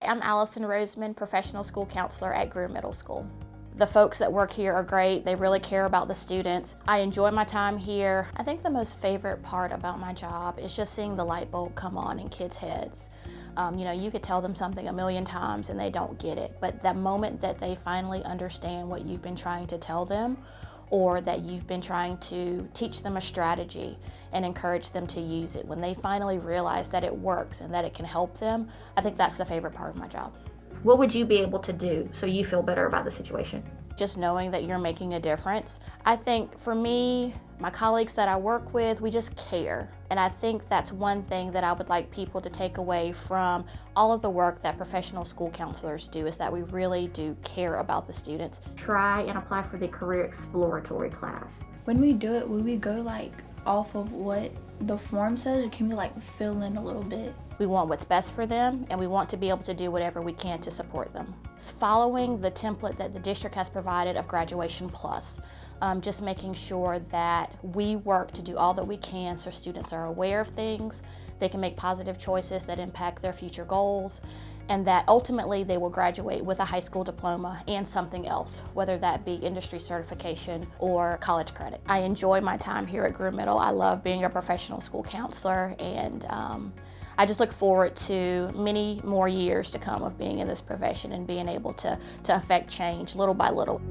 I'm Allison Rosemond, professional school counselor at Greer Middle School. The folks that work here are great. They really care about the students. I enjoy my time here. I think the most favorite part about my job is just seeing the light bulb come on in kids' heads. You could tell them something a million times and they don't get it, but that moment that they finally understand what you've been trying to tell them, or that you've been trying to teach them a strategy and encourage them to use it, when they finally realize that it works and that it can help them, I think that's the favorite part of my job. What would you be able to do so you feel better about the situation? Just knowing that you're making a difference. I think for me, my colleagues that I work with, we just care. And I think that's one thing that I would like people to take away from all of the work that professional school counselors do, is that we really do care about the students. Try and apply for the career exploratory class. When we do it, will we go off of what the form says, or can we fill in a little bit? We want what's best for them, and we want to be able to do whatever we can to support them. It's following the template that the district has provided of Graduation Plus, just making sure that we work to do all that we can so students are aware of things, they can make positive choices that impact their future goals, and that ultimately they will graduate with a high school diploma and something else, whether that be industry certification or college credit. I enjoy my time here at Greer Middle. I love being a professional school counselor, and I just look forward to many more years to come of being in this profession and being able to affect change little by little.